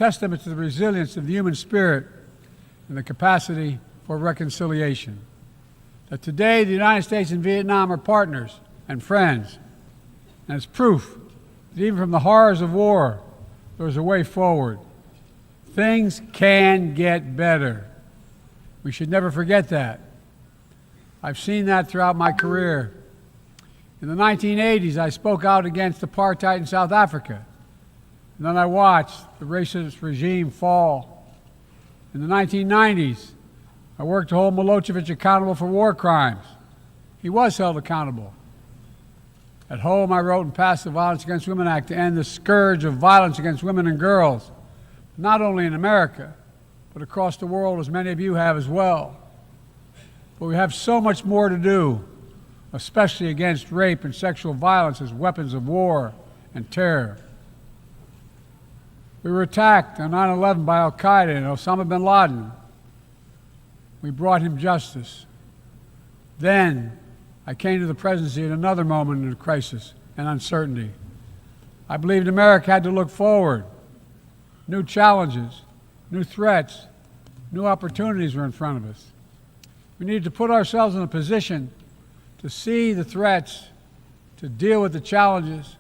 testament to the resilience of the human spirit and the capacity for reconciliation. That today the United States and Vietnam are partners and friends, and it's proof that even from the horrors of war, there's a way forward. Things can get better. We should never forget that. I've seen that throughout my career. In the 1980s, I spoke out against apartheid in South Africa. And then I watched the racist regime fall. In the 1990s, I worked to hold Milosevic accountable for war crimes. He was held accountable. At home, I wrote and passed the Violence Against Women Act to end the scourge of violence against women and girls, not only in America, but across the world, as many of you have as well. But we have so much more to do, especially against rape and sexual violence as weapons of war and terror. We were attacked on 9/11 by Al-Qaeda and Osama bin Laden. We brought him justice. Then I came to the presidency at another moment of crisis and uncertainty. I believed America had to look forward. New challenges, new threats, new opportunities were in front of us. We needed to put ourselves in a position to see the threats, to deal with the challenges,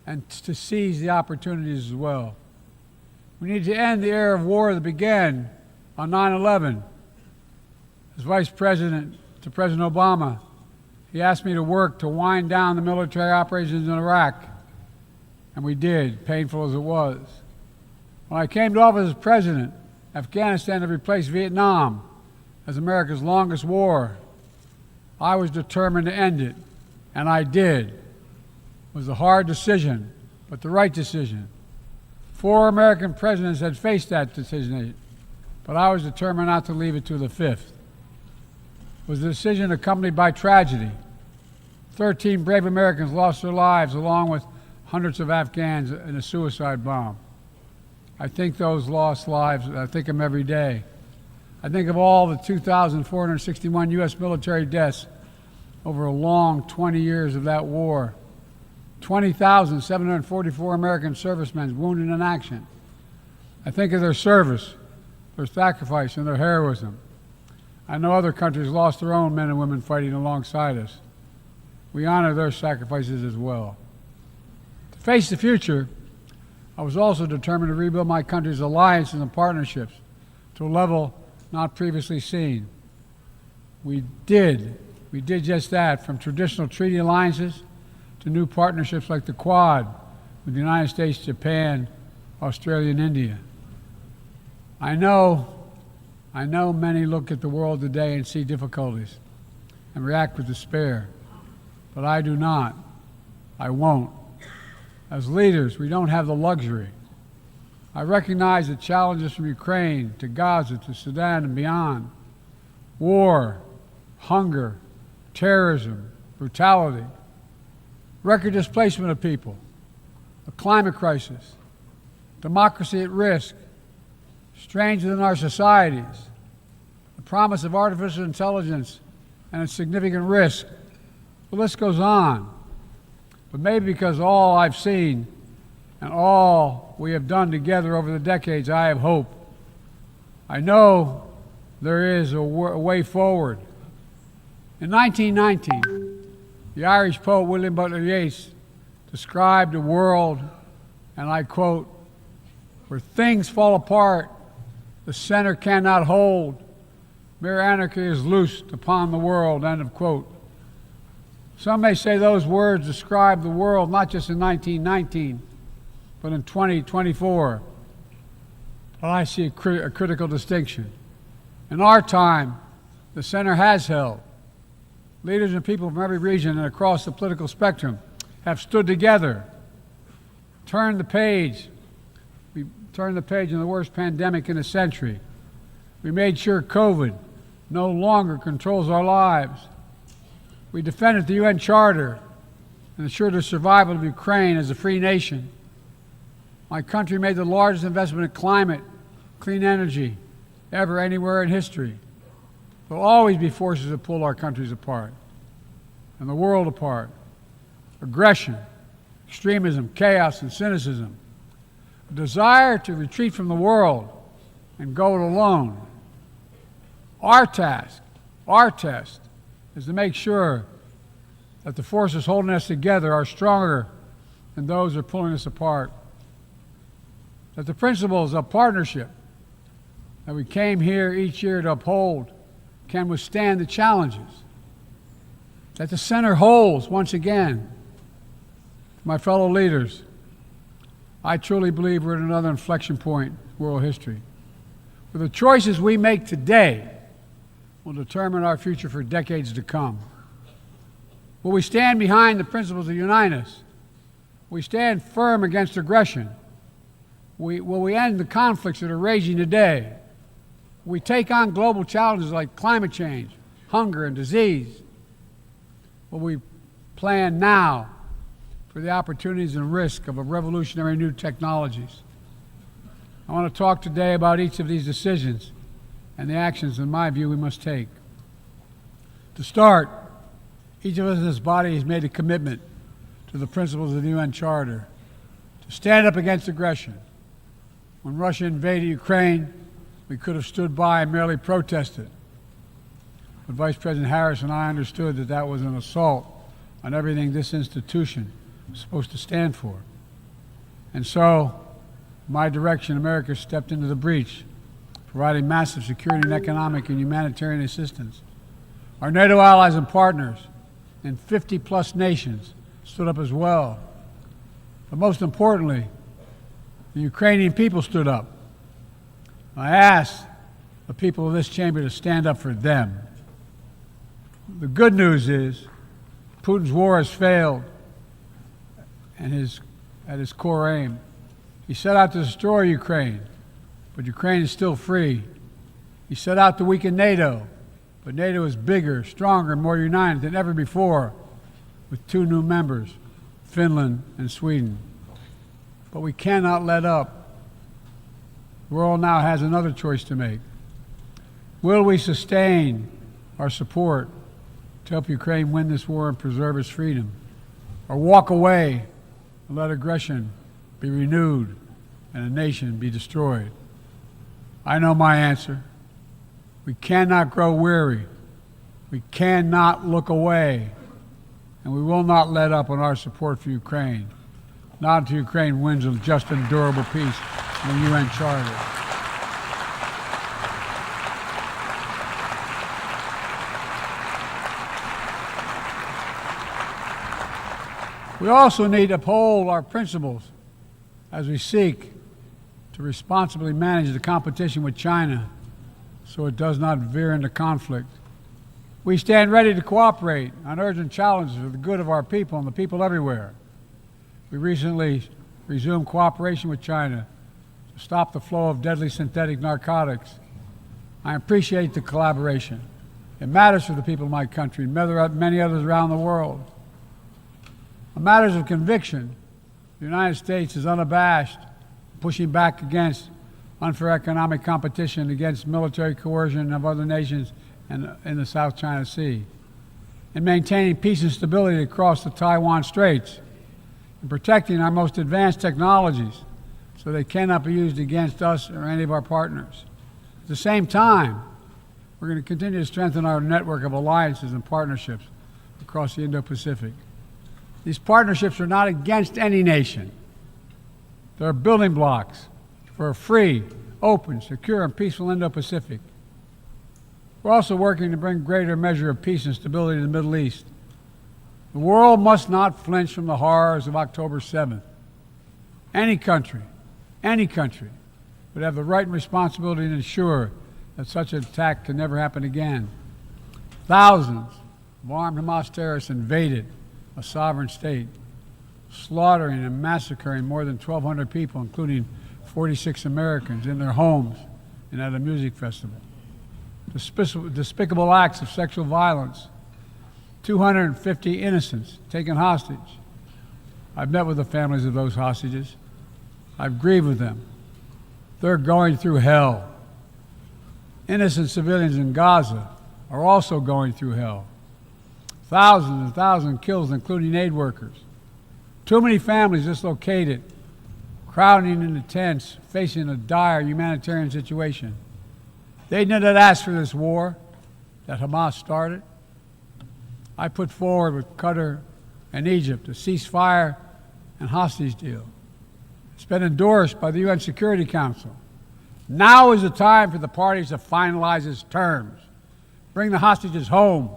and to seize the opportunities as well. We need to end the era of war that began on 9/11. As Vice President to President Obama, he asked me to work to wind down the military operations in Iraq, and we did, painful as it was. When I came to office as president, Afghanistan had replaced Vietnam as America's longest war. I was determined to end it, and I did. It was a hard decision, but the right decision. 4 American presidents had faced that decision, but I was determined not to leave it to the 5th. It was a decision accompanied by tragedy. 13 brave Americans lost their lives, along with hundreds of Afghans in a suicide bomb. I think those lost lives, I think of them every day. I think of all the 2,461 U.S. military deaths over a long 20 years of that war. 20,744 American servicemen wounded in action. I think of their service, their sacrifice, and their heroism. I know other countries lost their own men and women fighting alongside us. We honor their sacrifices as well. To face the future, I was also determined to rebuild my country's alliances and partnerships to a level not previously seen. We did just that, from traditional treaty alliances to new partnerships like the Quad with the United States, Japan, Australia, and India. I know many look at the world today and see difficulties and react with despair, but I do not. I won't. As leaders, we don't have the luxury. I recognize the challenges from Ukraine to Gaza to Sudan and beyond. War, hunger, terrorism, brutality, record displacement of people, a climate crisis, democracy at risk, strains within our societies, the promise of artificial intelligence and its significant risk. The list goes on. But maybe because all I've seen and all we have done together over the decades, I have hope. I know there is a way forward. In 1919, the Irish poet William Butler Yeats described a world, and I quote, "where things fall apart, the center cannot hold, mere anarchy is loosed upon the world," end of quote. Some may say those words describe the world not just in 1919, but in 2024. But I see a critical distinction. In our time, the center has held. Leaders and people from every region and across the political spectrum have stood together, turned the page. We turned the page in the worst pandemic in a century. We made sure COVID no longer controls our lives. We defended the UN Charter and ensured the survival of Ukraine as a free nation. My country made the largest investment in climate, clean energy, ever anywhere in history. There will always be forces that pull our countries apart and the world apart. Aggression, extremism, chaos, and cynicism. a desire to retreat from the world and go it alone. Our task, our test, is to make sure that the forces holding us together are stronger than those who are pulling us apart. That the principles of partnership that we came here each year to uphold can withstand the challenges. That the center holds once again. My fellow leaders, I truly believe we're at another inflection point in world history, where the choices we make today will determine our future for decades to come. Will we stand behind the principles that unite us? Will we stand firm against aggression? Will we end the conflicts that are raging today? Will we take on global challenges like climate change, hunger, and disease? Will we plan now for the opportunities and risk of revolutionary new technologies? I want to talk today about each of these decisions and the actions, in my view, we must take. To start, each of us in this body has made a commitment to the principles of the UN Charter to stand up against aggression. When Russia invaded Ukraine, we could have stood by and merely protested. But Vice President Harris and I understood that that was an assault on everything this institution was supposed to stand for. And so, my direction, America stepped into the breach, providing massive security and economic and humanitarian assistance. Our NATO allies and partners in 50-plus nations stood up as well. But most importantly, the Ukrainian people stood up. I asked the people of this chamber to stand up for them. The good news is Putin's war has failed and at his core aim. He set out to destroy Ukraine, but Ukraine is still free. He set out to weaken NATO, but NATO is bigger, stronger, and more united than ever before, with 2 new members, Finland and Sweden. But we cannot let up. The world now has another choice to make. Will we sustain our support to help Ukraine win this war and preserve its freedom, or walk away and let aggression be renewed and a nation be destroyed? I know my answer. We cannot grow weary. We cannot look away. And we will not let up on our support for Ukraine. Not until Ukraine wins a just and durable peace in the UN Charter. We also need to uphold our principles as we seek to responsibly manage the competition with China so it does not veer into conflict. We stand ready to cooperate on urgent challenges for the good of our people and the people everywhere. We recently resumed cooperation with China to stop the flow of deadly synthetic narcotics. I appreciate the collaboration. It matters for the people of my country and many others around the world. On matters of conviction, the United States is unabashed, pushing back against unfair economic competition, against military coercion of other nations in the South China Sea, and maintaining peace and stability across the Taiwan Straits, and protecting our most advanced technologies so they cannot be used against us or any of our partners. At the same time, we're going to continue to strengthen our network of alliances and partnerships across the Indo-Pacific. These partnerships are not against any nation. They're building blocks for a free, open, secure, and peaceful Indo-Pacific. We're also working to bring greater measure of peace and stability to the Middle East. The world must not flinch from the horrors of October 7th. Any country would have the right and responsibility to ensure that such an attack can never happen again. Thousands of armed Hamas terrorists invaded a sovereign state, slaughtering and massacring more than 1,200 people, including 46 Americans, in their homes and at a music festival. Despicable acts of sexual violence, 250 innocents taken hostage. I've met with the families of those hostages. I've grieved with them. They're going through hell. Innocent civilians in Gaza are also going through hell. Thousands and thousands killed, including aid workers. Too many families dislocated crowding into tents, facing a dire humanitarian situation. They did not ask for this war that Hamas started. I put forward with Qatar and Egypt a ceasefire and hostage deal. It's been endorsed by the UN Security Council. Now is the time for the parties to finalize its terms, bring the hostages home,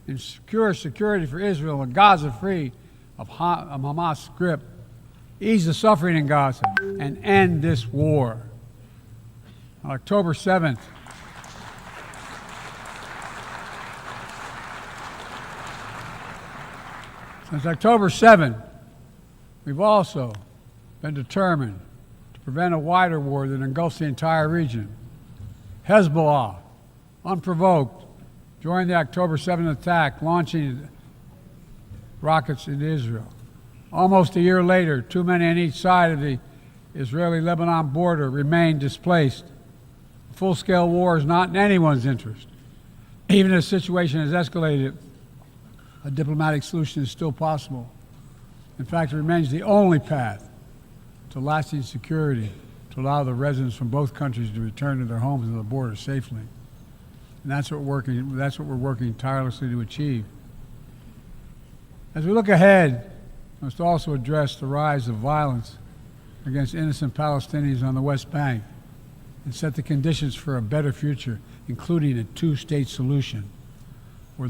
and secure security for Israel and Gaza free of Hamas' grip, ease the suffering in Gaza, and end this war. On October 7th, since October 7th, we've also been determined to prevent a wider war that engulfs the entire region. Hezbollah, unprovoked, joined the October 7th attack, launching rockets into Israel. Almost a year later, too many on each side of the Israeli-Lebanon border remain displaced. A full-scale war is not in anyone's interest. Even if the situation has escalated, a diplomatic solution is still possible. In fact, it remains the only path to lasting security to allow the residents from both countries to return to their homes and the border safely. And that's what we're working tirelessly to achieve. As we look ahead, we must also address the rise of violence against innocent Palestinians on the West Bank and set the conditions for a better future, including a two-state solution where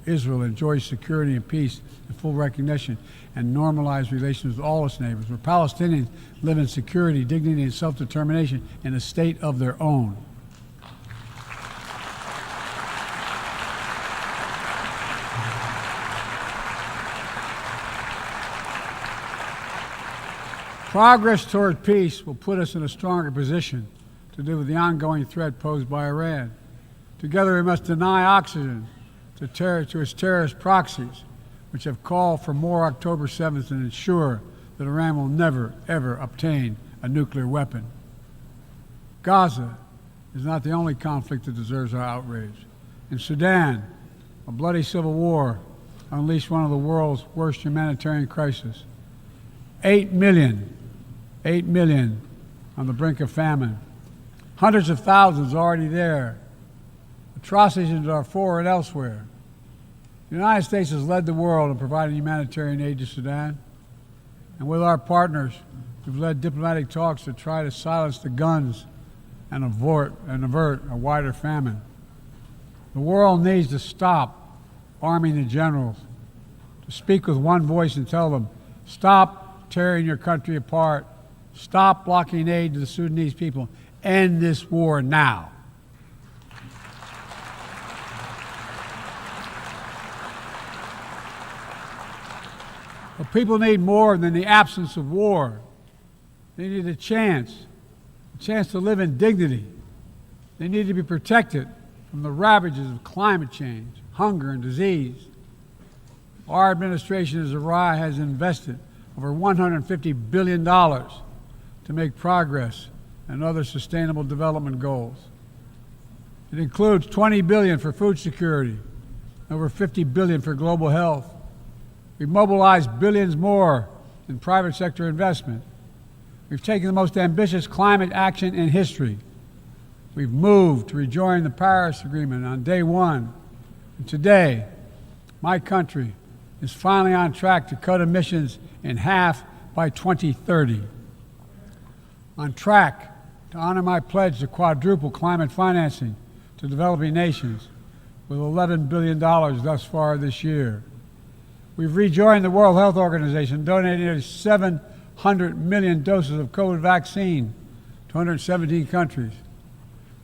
Israel enjoys security and peace and full recognition and normalized relations with all its neighbors, where Palestinians live in security, dignity, and self-determination in a state of their own. Progress toward peace will put us in a stronger position to deal with the ongoing threat posed by Iran. Together we must deny oxygen to its terrorist proxies, which have called for more October 7th and ensure that Iran will never, ever obtain a nuclear weapon. Gaza is not the only conflict that deserves our outrage. In Sudan, a bloody civil war unleashed one of the world's worst humanitarian crises. 8 million on the brink of famine. Hundreds of thousands already there. Atrocities in Darfur and elsewhere. The United States has led the world in providing humanitarian aid to Sudan. And with our partners, we've led diplomatic talks to try to silence the guns and avert a wider famine. The world needs to stop arming the generals, to speak with one voice and tell them, stop tearing your country apart, stop blocking aid to the Sudanese people, end this war now. But people need more than the absence of war. They need a chance to live in dignity. They need to be protected from the ravages of climate change, hunger, and disease. Our administration has invested over $150 billion to make progress and other sustainable development goals. It includes $20 billion for food security, over $50 billion for global health. We've mobilized billions more in private sector investment. We've taken the most ambitious climate action in history. We've moved to rejoin the Paris Agreement on day one. And today, my country is finally on track to cut emissions in half by 2030. On track to honor my pledge to quadruple climate financing to developing nations with $11 billion thus far this year. We've rejoined the World Health Organization, donating nearly 700 million doses of COVID vaccine to 117 countries.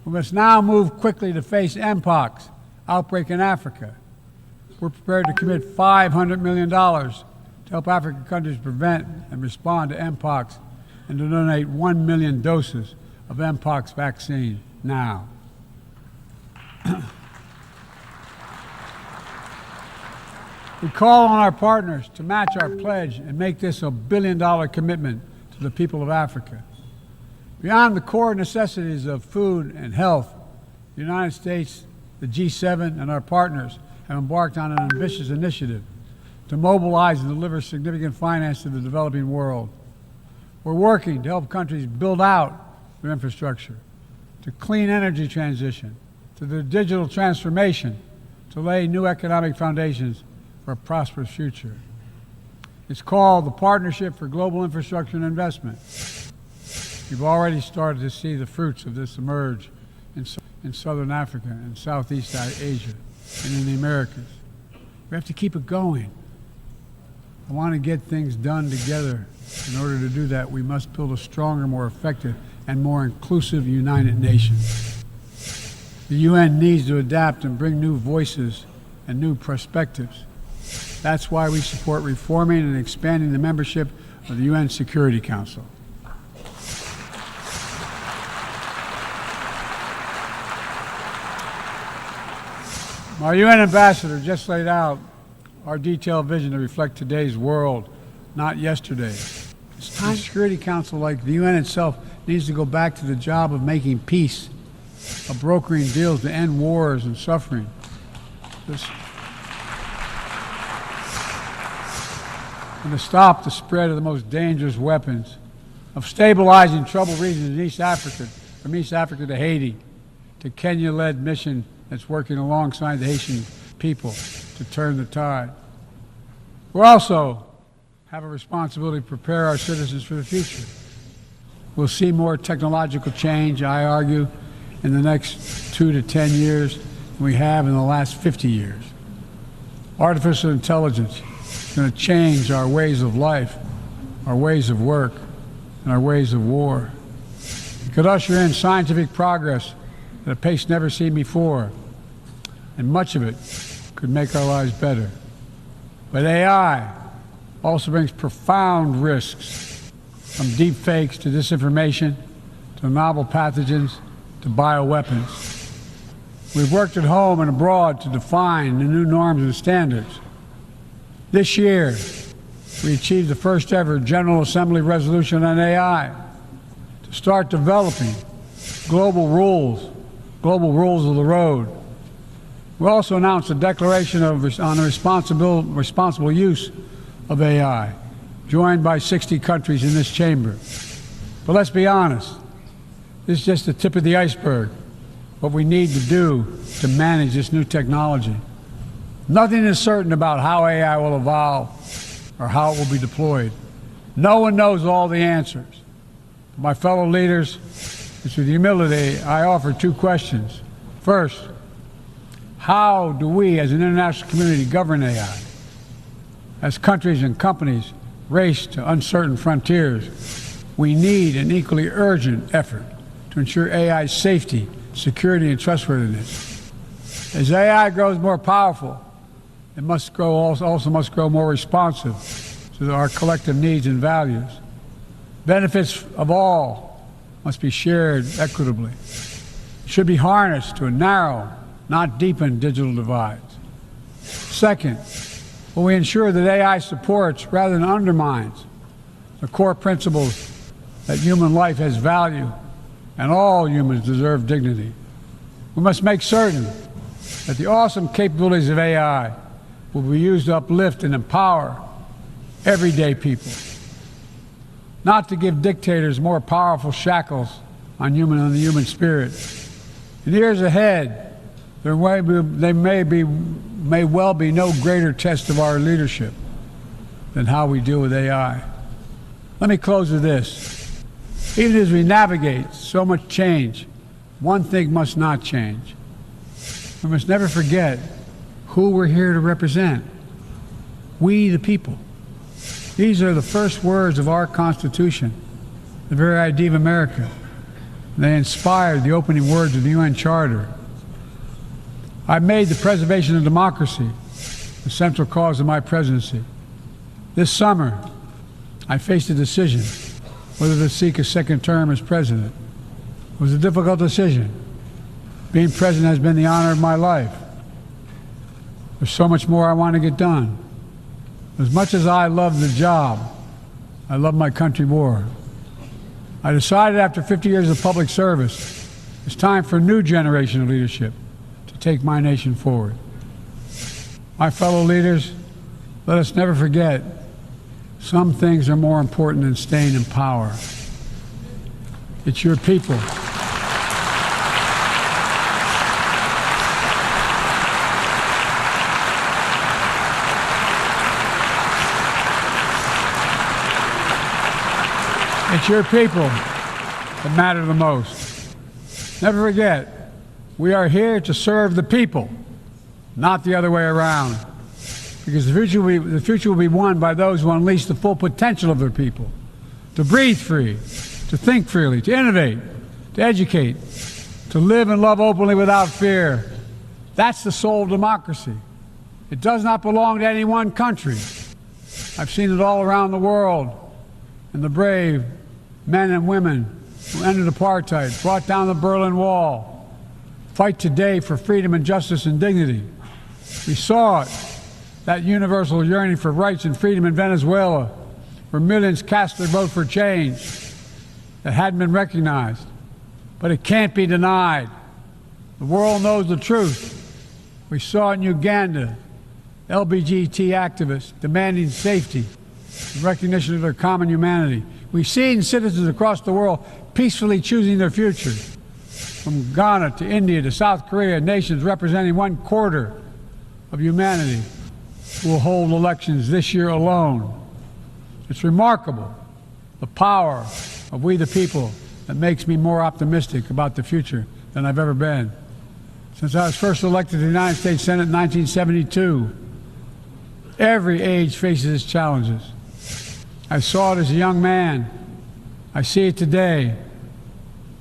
We must now move quickly to face Mpox outbreak in Africa. We're prepared to commit $500 million to help African countries prevent and respond to Mpox and to donate 1 million doses of Mpox vaccine now. We call on our partners to match our pledge and make this a billion-dollar commitment to the people of Africa. Beyond the core necessities of food and health, the United States, the G7, and our partners have embarked on an ambitious initiative to mobilize and deliver significant finance to the developing world. We're working to help countries build out their infrastructure, to clean energy transition, to the digital transformation, to lay new economic foundations for a prosperous future. It's called the Partnership for Global Infrastructure and Investment. You've already started to see the fruits of this emerge in Southern Africa and Southeast Asia and in the Americas. We have to keep it going. I want to get things done together. In order to do that, we must build a stronger, more effective, and more inclusive United Nations. The UN needs to adapt and bring new voices and new perspectives. That's why we support reforming and expanding the membership of the UN Security Council. Our UN ambassador just laid out our detailed vision to reflect today's world, not yesterday. It's time the Security Council, like the UN itself, needs to go back to the job of making peace, of brokering deals to end wars and suffering. And to stop the spread of the most dangerous weapons, of stabilizing troubled regions in East Africa, from East Africa to Haiti, to Kenya-led mission that's working alongside the Haitian people to turn the tide. We also have a responsibility to prepare our citizens for the future. We'll see more technological change, I argue, in the next 2 to 10 years than we have in the last 50 years. Artificial intelligence is going to change our ways of life, our ways of work, and our ways of war. It could usher in scientific progress at a pace never seen before, and much of it could make our lives better. But AI also brings profound risks, from deep fakes to disinformation, to novel pathogens, to bioweapons. We've worked at home and abroad to define the new norms and standards. This year, we achieved the first ever General Assembly resolution on AI to start developing global rules of the road. We also announced a declaration on the responsible use of AI, joined by 60 countries in this chamber. But let's be honest, this is just the tip of the iceberg, what we need to do to manage this new technology. Nothing is certain about how AI will evolve or how it will be deployed. No one knows all the answers. My fellow leaders, it's with humility I offer 2 questions. First, how do we as an international community govern AI? As countries and companies race to uncertain frontiers, we need an equally urgent effort to ensure AI's safety, security, and trustworthiness. As AI grows more powerful, it also must grow more responsive to our collective needs and values. Benefits of all must be shared equitably. It should be harnessed to narrow, not deepen digital divides. Second, will we ensure that AI supports rather than undermines the core principles that human life has value and all humans deserve dignity? We must make certain that the awesome capabilities of AI will be used to uplift and empower everyday people, not to give dictators more powerful shackles on the human spirit. In years ahead, there may well be no greater test of our leadership than how we deal with AI. Let me close with this. Even as we navigate so much change, one thing must not change. We must never forget who we're here to represent. We, the people. These are the first words of our Constitution, the very idea of America. They inspired the opening words of the UN Charter. I made the preservation of democracy the central cause of my presidency. This summer, I faced a decision whether to seek a second term as president. It was a difficult decision. Being president has been the honor of my life. There's so much more I want to get done. As much as I love the job, I love my country more. I decided after 50 years of public service, it's time for a new generation of leadership to take my nation forward. My fellow leaders, let us never forget Some things are more important than staying in power. It's your people. It's your people that matter the most. Never forget, we are here to serve the people, not the other way around. Because the future will be won by those who unleash the full potential of their people, to breathe free, to think freely, to innovate, to educate, to live and love openly without fear. That's the soul of democracy. It does not belong to any one country. I've seen it all around the world, and the brave men and women who ended apartheid, brought down the Berlin Wall, fight today for freedom and justice and dignity. We saw it, that universal yearning for rights and freedom in Venezuela, where millions cast their vote for change that hadn't been recognized. But it can't be denied. The world knows the truth. We saw it in Uganda, LGBT activists demanding safety and recognition of their common humanity. We see it in citizens across the world peacefully choosing their future. From Ghana to India to South Korea, nations representing 1/4 of humanity will hold elections this year alone. It's remarkable, the power of we the people, that makes me more optimistic about the future than I've ever been. Since I was first elected to the United States Senate in 1972, every age faces its challenges. I saw it as a young man. I see it today.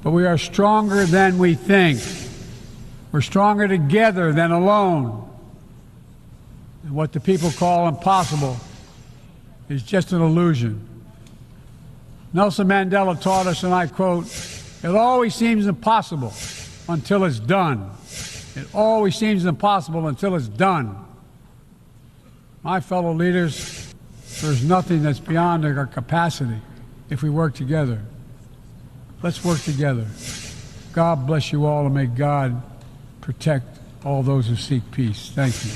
But we are stronger than we think. We're stronger together than alone. And what the people call impossible is just an illusion. Nelson Mandela taught us, and I quote, "It always seems impossible until it's done. It always seems impossible until it's done." My fellow leaders, there's nothing that's beyond our capacity if we work together. Let's work together. God bless you all, and may God protect all those who seek peace. Thank you.